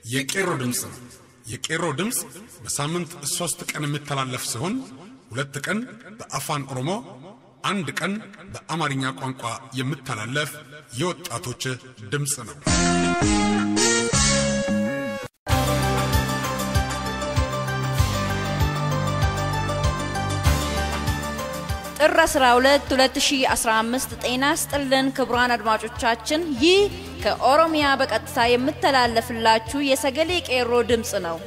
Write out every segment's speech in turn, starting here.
የቄሮ ድምጽ ነው። የቄሮ ድምጽ በሳምንት 3 ቀን የሚተላለፍ ሲሆን 2 ቀን በአፋን ኦሮሞ፣ 1 ቀን በአማርኛ ቋንቋ የሚተላለፍ የወጣቶች ድምጽ ነው። ጥር 12 2015 ጤና ይስጥልን ክቡራን አድማጮቻችን፣ ይህ ከኦሮሚያ በቀጥታ የምተላለፍላችሁ የሰገሌ ቄሮ ድምጽ ነው።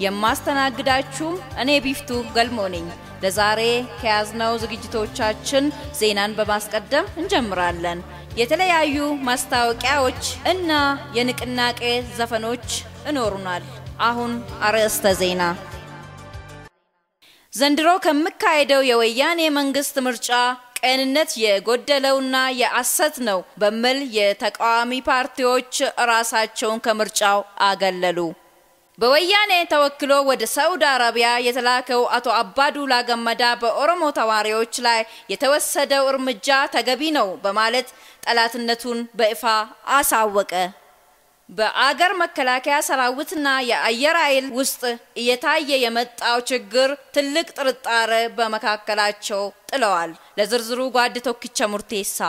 የማስተናግዳችሁ እኔ ቢፍቱ ገልሞ ነኝ። ለዛሬ ከያዝነው ዝግጅቶቻችን ዜናን በማስቀደም እንጀምራለን። የተለያዩ ማስታወቂያዎች እና የንቅናቄ ዘፈኖች እኖሩናል። አሁን አርዕስተ ዜና። ዘንድሮ ከመካሄደው የወያኔ መንግስት ምርጫ ቀንነት የጎደለውና የአሰት ነው በሚል የተቃዋሚ ፓርቲዎች ራሳቸውን ከምርጫው አገለሉ። በወያኔ ተወክሎ ወደ ሳውዲ አረቢያ የተላከው አቶ አባዱላ ገመዳ በኦሮሞ ተማሪዎች ላይ የተወሰደው እርምጃ ተገቢ ነው በማለት ጠላትነቱን በይፋ አሳወቀ። በአገር መከላከያ ሰራዊትና የአየር ኃይል ውስጥ እየታየ የመጣው ችግር ትልቅ ጥርጣሬ በመካከላቸው ጥለዋል። ለዝርዝሩ ጓድ ቶክቻ ሙርቴሳ።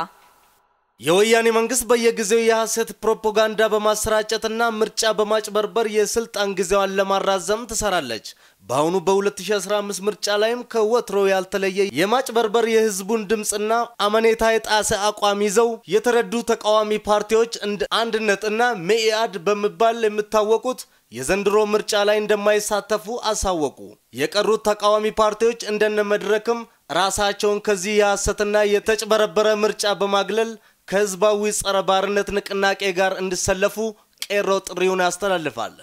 የወያኔ መንግስት በየጊዜው የሐሰት ፕሮፓጋንዳ በማሰራጨትና ምርጫ በማጭበርበር የስልጣን ጊዜዋን ለማራዘም ትሰራለች። በአሁኑ በ2015 ምርጫ ላይም ከወትሮ ያልተለየ የማጭበርበር የህዝቡን ድምጽና አመኔታ የጣሰ አቋም ይዘው የተረዱ ተቃዋሚ ፓርቲዎች እንደ አንድነትና መኢአድ በመባል የሚታወቁት የዘንድሮ ምርጫ ላይ እንደማይሳተፉ አሳወቁ። የቀሩት ተቃዋሚ ፓርቲዎች እንደነ መድረክም ራሳቸውን ከዚህ የሐሰትና የተጭበረበረ ምርጫ በማግለል ከህዝባዊ ጸረ ባርነት ንቅናቄ ጋር እንዲሰለፉ ቄሮ ጥሪውን ያስተላልፋል።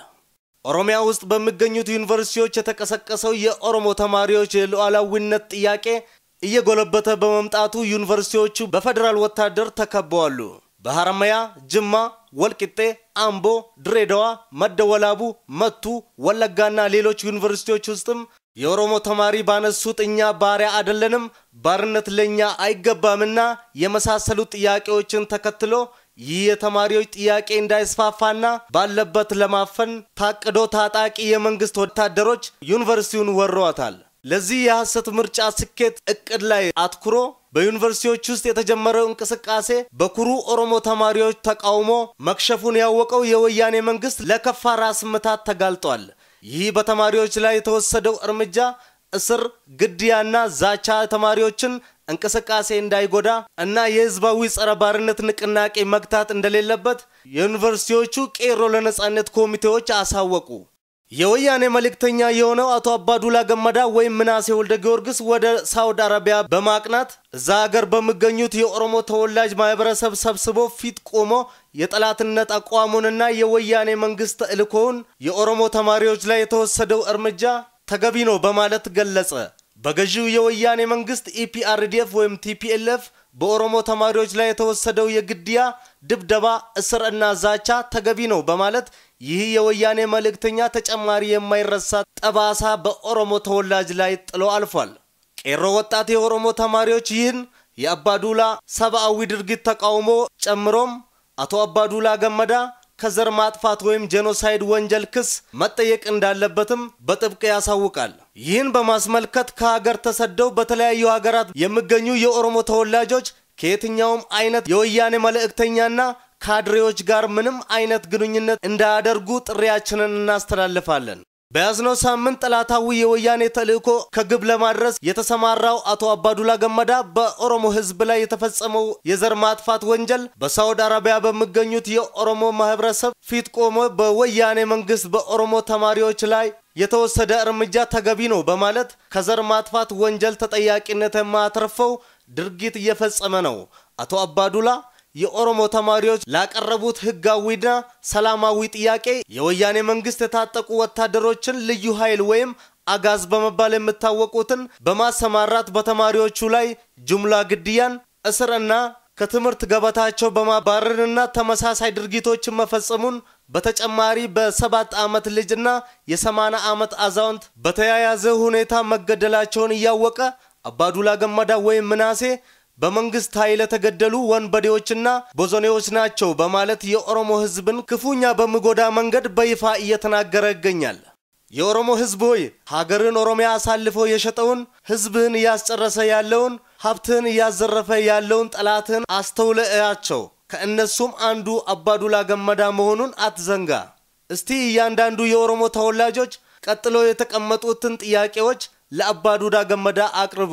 ኦሮሚያ ውስጥ በሚገኙት ዩኒቨርሲቲዎች የተቀሰቀሰው የኦሮሞ ተማሪዎች የሉዓላዊነት ጥያቄ እየጎለበተ በመምጣቱ ዩኒቨርሲቲዎቹ በፌደራል ወታደር ተከበዋል። በሐረማያ፣ ጅማ፣ ወልቂጤ፣ አምቦ፣ ድሬዳዋ፣ መደወላቡ፣ መቱ፣ ወለጋና ሌሎች ዩኒቨርሲቲዎች ውስጥም የኦሮሞ ተማሪ ባነሱት እኛ ባሪያ አይደለንም፣ ባርነት ለኛ አይገባምና የመሳሰሉ ጥያቄዎችን ተከትሎ ይህ የተማሪዎች ጥያቄ እንዳይስፋፋና ባለበት ለማፈን ታቅዶ ታጣቂ የመንግስት ወታደሮች ዩኒቨርሲቲውን ወረዋታል። ለዚህ የሐሰት ምርጫ ስኬት እቅድ ላይ አትኩሮ በዩኒቨርሲቲዎች ውስጥ የተጀመረው እንቅስቃሴ በኩሩ ኦሮሞ ተማሪዎች ተቃውሞ መክሸፉን ያወቀው የወያኔ መንግስት ለከፋ ራስ ምታት ተጋልጧል። ይህ በተማሪዎች ላይ የተወሰደው እርምጃ እስር፣ ግድያና ዛቻ ተማሪዎችን እንቅስቃሴ እንዳይጎዳ እና የህዝባዊ ጸረ ባርነት ንቅናቄ መግታት እንደሌለበት የዩኒቨርሲቲዎቹ ቄሮ ለነጻነት ኮሚቴዎች አሳወቁ። የወያኔ መልእክተኛ የሆነው አቶ አባዱላ ገመዳ ወይም ምናሴ ወልደ ጊዮርጊስ ወደ ሳውዲ አረቢያ በማቅናት እዛ ሀገር በሚገኙት የኦሮሞ ተወላጅ ማህበረሰብ ሰብስቦ ፊት ቆሞ የጠላትነት አቋሙንና የወያኔ መንግስት ተልእኮውን የኦሮሞ ተማሪዎች ላይ የተወሰደው እርምጃ ተገቢ ነው በማለት ገለጸ። በገዢው የወያኔ መንግስት ኢፒአርዲኤፍ ወይም ቲፒኤልኤፍ በኦሮሞ ተማሪዎች ላይ የተወሰደው የግድያ፣ ድብደባ፣ እስርና ዛቻ ተገቢ ነው በማለት ይህ የወያኔ መልእክተኛ ተጨማሪ የማይረሳ ጠባሳ በኦሮሞ ተወላጅ ላይ ጥሎ አልፏል። ቄሮ ወጣት የኦሮሞ ተማሪዎች ይህን የአባዱላ ሰብአዊ ድርጊት ተቃውሞ ጨምሮም አቶ አባዱላ ገመዳ ከዘር ማጥፋት ወይም ጄኖሳይድ ወንጀል ክስ መጠየቅ እንዳለበትም በጥብቅ ያሳውቃል። ይህን በማስመልከት ከሀገር ተሰደው በተለያዩ ሀገራት የሚገኙ የኦሮሞ ተወላጆች ከየትኛውም አይነት የወያኔ መልእክተኛና ካድሬዎች ጋር ምንም አይነት ግንኙነት እንዳያደርጉ ጥሪያችንን እናስተላልፋለን። በያዝነው ሳምንት ጠላታዊ የወያኔ ተልእኮ ከግብ ለማድረስ የተሰማራው አቶ አባዱላ ገመዳ በኦሮሞ ህዝብ ላይ የተፈጸመው የዘር ማጥፋት ወንጀል በሳውዲ አረቢያ በሚገኙት የኦሮሞ ማህበረሰብ ፊት ቆሞ በወያኔ መንግስት በኦሮሞ ተማሪዎች ላይ የተወሰደ እርምጃ ተገቢ ነው በማለት ከዘር ማጥፋት ወንጀል ተጠያቂነት የማያተርፈው ድርጊት እየፈጸመ ነው። አቶ አባዱላ የኦሮሞ ተማሪዎች ላቀረቡት ህጋዊና ሰላማዊ ጥያቄ የወያኔ መንግስት የታጠቁ ወታደሮችን ልዩ ኃይል ወይም አጋዝ በመባል የሚታወቁትን በማሰማራት በተማሪዎቹ ላይ ጅምላ ግድያን፣ እስርና ከትምህርት ገበታቸው በማባረርና ተመሳሳይ ድርጊቶችን መፈጸሙን በተጨማሪ በ7 ዓመት ልጅና የ80 ዓመት አዛውንት በተያያዘ ሁኔታ መገደላቸውን ያወቀ አባዱላ ገመዳ ወይም ምናሴ በመንግስት ኃይል ተገደሉ ወንበዴዎችና ቦዘኔዎች ናቸው በማለት የኦሮሞ ህዝብን ክፉኛ በመጎዳ መንገድ በይፋ እየተናገረ ይገኛል። የኦሮሞ ህዝብ ሆይ ሀገርን ኦሮሚያ አሳልፎ የሸጠውን ህዝብን ያስጨረሰ ያለውን ሀብትን ያዘረፈ ያለውን ጠላትን አስተውለያቸው ከእነሱም አንዱ አባዱላ ገመዳ መሆኑን አትዘንጋ። እስቲ እያንዳንዱ የኦሮሞ ተወላጆች ቀጥሎ የተቀመጡትን ጥያቄዎች ለአባዱላ ገመዳ አቅርቡ።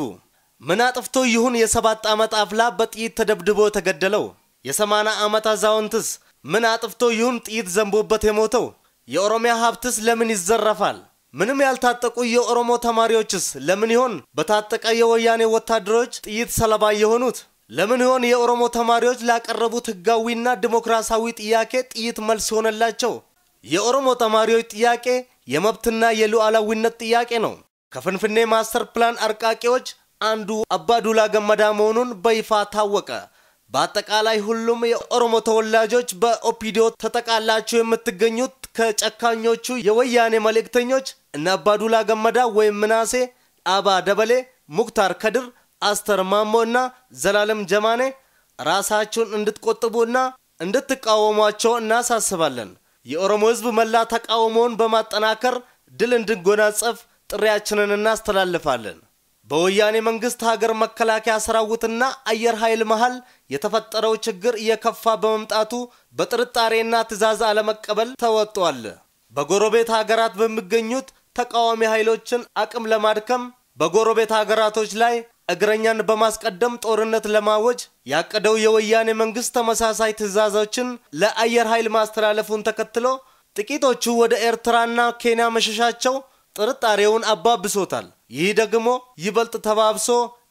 ምን አጥፍቶ ይሁን የ7 ዓመት አፍላ በጥይት ተደብድቦ ተገደለው? የ80 ዓመት አዛውንትስ ምን አጥፍቶ ይሁን ጥይት ዘንቦበት የሞተው? የኦሮሚያ ሀብትስ ለምን ይዘረፋል? ምንም ያልታጠቁ የኦሮሞ ተማሪዎችስ ለምን ይሆን በታጠቀ የወያኔ ወታደሮች ጥይት ሰለባ የሆኑት? ለምን ይሆን የኦሮሞ ተማሪዎች ላቀረቡት ህጋዊና ዲሞክራሲያዊ ጥያቄ ጥይት መልስ ሆነላቸው? የኦሮሞ ተማሪዎች ጥያቄ የመብትና የሉዓላዊነት ጥያቄ ነው። ከፍንፍኔ ማስተር ፕላን አርቃቂዎች አንዱ አባዱላ ገመዳ መሆኑን በይፋ ታወቀ። በአጠቃላይ ሁሉም የኦሮሞ ተወላጆች በኦፒዲዮ ተጠቃላቸው የምትገኙት ከጨካኞቹ የወያኔ መልእክተኞች እነ አባዱላ ገመዳ ወይም ምናሴ አባ ደበሌ፣ ሙክታር ከድር፣ አስተር ማሞና ዘላለም ጀማኔ ራሳቸውን እንድትቆጥቡና እንድትቃወሟቸው እናሳስባለን። የኦሮሞ ህዝብ መላ ተቃውሞውን በማጠናከር ድል እንድንጎናጸፍ ጥሪያችንን እናስተላልፋለን። በወያኔ መንግስት ሀገር መከላከያ ሰራዊትና አየር ኃይል መሃል የተፈጠረው ችግር እየከፋ በመምጣቱ በጥርጣሬና ትዕዛዝ አለመቀበል ተወጥቷል። በጎረቤት ሀገራት በሚገኙት ተቃዋሚ ኃይሎችን አቅም ለማድከም በጎረቤት ሀገራቶች ላይ እግረኛን በማስቀደም ጦርነት ለማወጅ ያቀደው የወያኔ መንግስት ተመሳሳይ ትዕዛዞችን ለአየር ኃይል ማስተላለፉን ተከትሎ ጥቂቶቹ ወደ ኤርትራና ኬንያ መሸሻቸው ጥርጣሬውን አባብሶታል። ይህ ደግሞ ይበልጥ ተባብሶ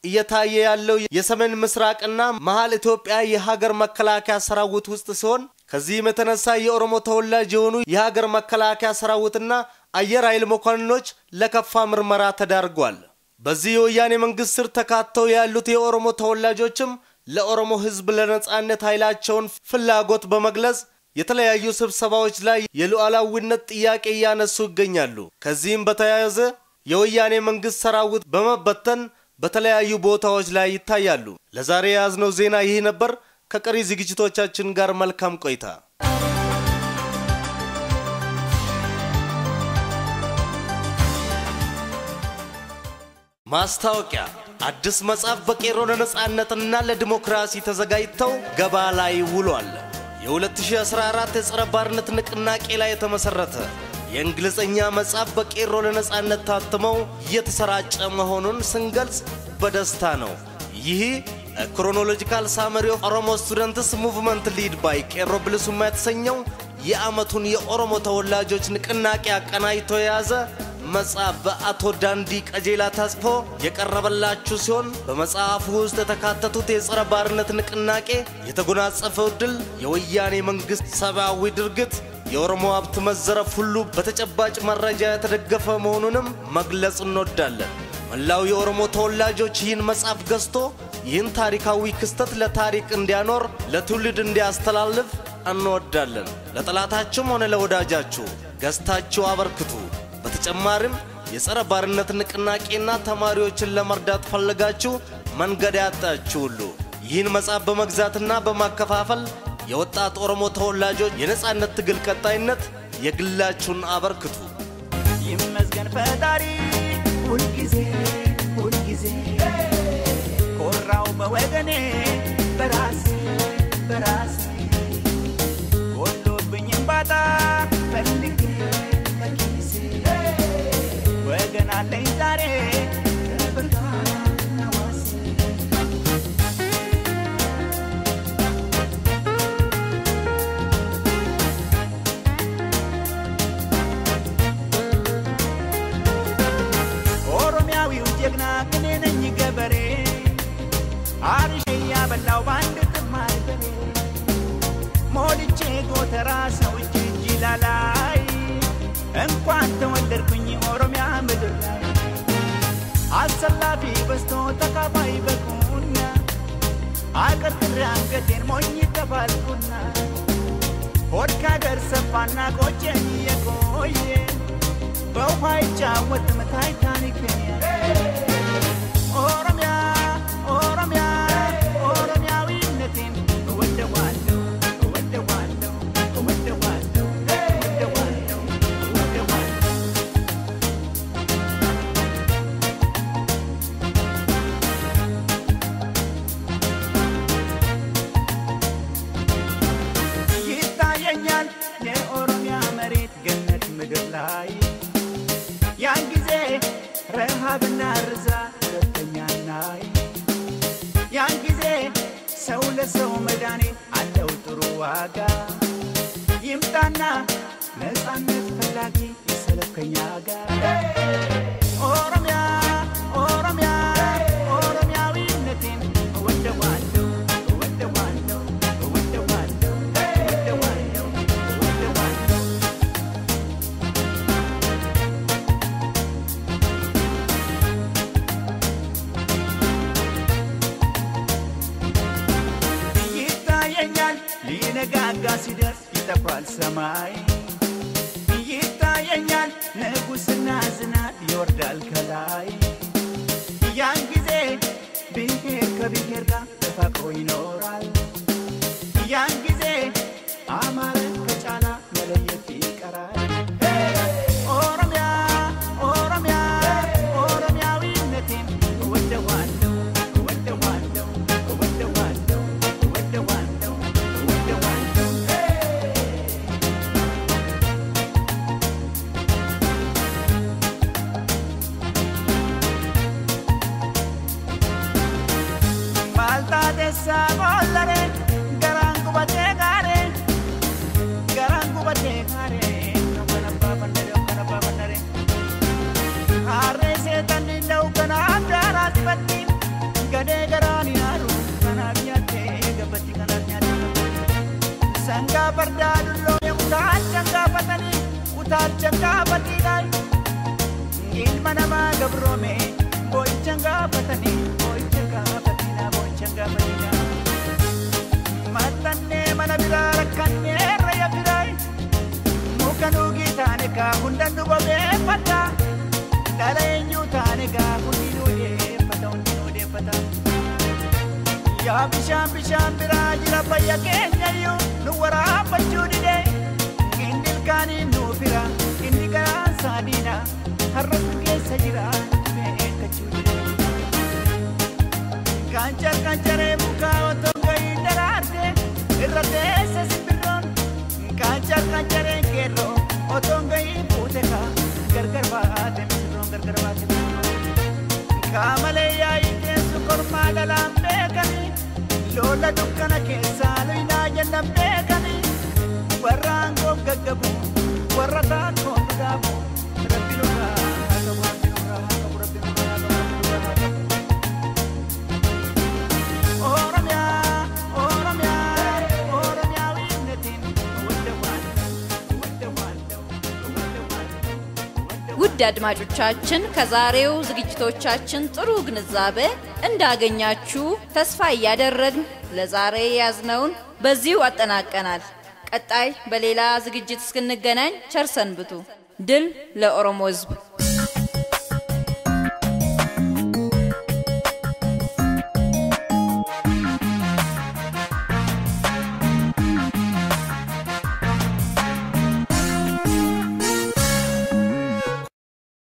እየታየ ያለው የሰሜን ምስራቅና መሃል ኢትዮጵያ የሀገር መከላከያ ሰራዊት ውስጥ ሲሆን ከዚህም የተነሳ የኦሮሞ ተወላጅ የሆኑ የሀገር መከላከያ ሰራዊትና አየር ኃይል መኮንኖች ለከፋ ምርመራ ተዳርጓል። በዚህ የወያኔ መንግስት ስር ተካተው ያሉት የኦሮሞ ተወላጆችም ለኦሮሞ ህዝብ ለነጻነት ኃይላቸውን ፍላጎት በመግለጽ የተለያዩ ስብሰባዎች ላይ የሉዓላዊነት ጥያቄ ያነሱ ይገኛሉ። ከዚህም በተያያዘ የወያኔ መንግስት ሰራዊት በመበተን በተለያዩ ቦታዎች ላይ ይታያሉ። ለዛሬ ያዝነው ዜና ይህ ነበር። ከቀሪ ዝግጅቶቻችን ጋር መልካም ቆይታ። ማስታወቂያ አዲስ መጽሐፍ በቄሮ ለነጻነትና ለዲሞክራሲ ተዘጋጅተው ገባ ላይ ውሏል። የ2014 የጸረ ባርነት ንቅናቄ ላይ የተመሰረተ የእንግሊዘኛ መጽሐፍ በቄሮ ለነጻነት ታትመው እየተሰራጨ መሆኑን ስንገልጽ በደስታ ነው። ይህ chronological summary of Oromo students movement lead by ቄሮ ብልሱማ የተሰኘው የአመቱን የኦሮሞ ተወላጆች ንቅናቄ አቀናጅቶ የያዘ መጽሐፍ በአቶ ዳንዲ ቀጀላ ታስፎ የቀረበላችሁ ሲሆን በመጽሐፉ ውስጥ የተካተቱት የጸረ ባርነት ንቅናቄ የተጎናጸፈው ድል፣ የወያኔ መንግስት ሰብአዊ ድርጊት፣ የኦሮሞ ሀብት መዘረፍ ሁሉ በተጨባጭ መረጃ የተደገፈ መሆኑንም መግለጽ እንወዳለን። መላው የኦሮሞ ተወላጆች ይህን መጽሐፍ ገዝቶ ይህን ታሪካዊ ክስተት ለታሪክ እንዲያኖር ለትውልድ እንዲያስተላልፍ እንወዳለን። ለጠላታችሁም ሆነ ለወዳጃችሁ ገዝታችሁ አበርክቱ። በተጨማሪም የጸረ ባርነት ንቅናቄና ተማሪዎችን ለመርዳት ፈልጋችሁ መንገድ ያጣችሁ ሁሉ ይህን መጽሐፍ በመግዛትና በማከፋፈል የወጣት ኦሮሞ ተወላጆች የነጻነት ትግል ቀጣይነት የግላችሁን አበርክቱ። ይመስገን ፈጣሪ ሁልጊዜ ኮራው በወገኔ በራሴ ጎሎብኝም ባጣ ፈልጌ ከኪሴ ወገን አለኝ ዛሬ ብርሃንና ዋሴ ኦሮሚያዊው ጀግና እኔ ነኝ ገበሬ አርሼ ያበላው ባንድ ጥማይ በሬ ሞልቼ ጎተራ ሰው እጅ ላላይ እንኳን ተወለድኩኝ ኦሮሚያ ምድር ላይ አሰላፊ በስቶ ተካፋይ በኩና አቀርቅሬ አንገቴን ሞኝ ተባልኩና ሆድካ ገር ሰፋና ቆጨኝ የቆየ በውሃ ይጫወትም ታይታኒክ ኦሮሚያ ምድር ላይ ያን ጊዜ ረሃብና ርዛት ተኛናይ ያን ጊዜ ሰው ለሰው መድኃኒት አለው ጥሩ ዋጋ ይምጣና ነፃነት ፈላጊ ይሰለፈኛ ጋር ኦሮሚያ ኦሮሚያ ኦሮሚያዊነቴን እወደዋለሁ እወደዋለሁ እወደዋለሁ እወደዋለሁ እወደዋለሁ ይታየኛል ሊነጋጋ ሲደርስ ይጠፋል ሰማይ ይታየኛል ንጉስና ዝናብ ይወርዳል ከላይ ያን ጊዜ ብሔር ከብሔር ጋር ተፋቅሮ ይኖራል ያን ጊዜ አማረ ከጫላ መለየት ይቀራል ኦሮሚያ ኦሮሚያ ኦሮሚያዊነቴን እወደዋለሁ እወደዋለሁ እወደዋለሁ እወደዋለሁ እወደዋለሁ Desa bolare garangu bate gare no kana babandare arre se tanni dau kana dara sibatti gade garani aru kana nyate gabati kana nyate sanga bardadullo utar changa patani dai ilmana ma gabrome boy changa patani changa patina matanne mana birara kanne raya birai mukanu gitane ka hundandu babe pata dalayenyu tane ka hundinu de pata ya bisham biraji rabaya kenyayu nuwara pachudi de indil kani nufira indika sadina harras ke sajira me kachudi Kanchare buka otongai dararte irrate se sibron kanchare kero otongai puteka gargar baate kamale yai ke sukorma dalam bekani lola dukkana ke salina jannam bekani warango gaggabu warata kondabu rabbina ውድ አድማጮቻችን ከዛሬው ዝግጅቶቻችን ጥሩ ግንዛቤ እንዳገኛችሁ ተስፋ ያደረግን ለዛሬ ያዝነውን በዚሁ አጠናቀናል ቀጣይ በሌላ ዝግጅት እስክንገናኝ ቸር ሰንብቱ ድል ለኦሮሞ ሕዝብ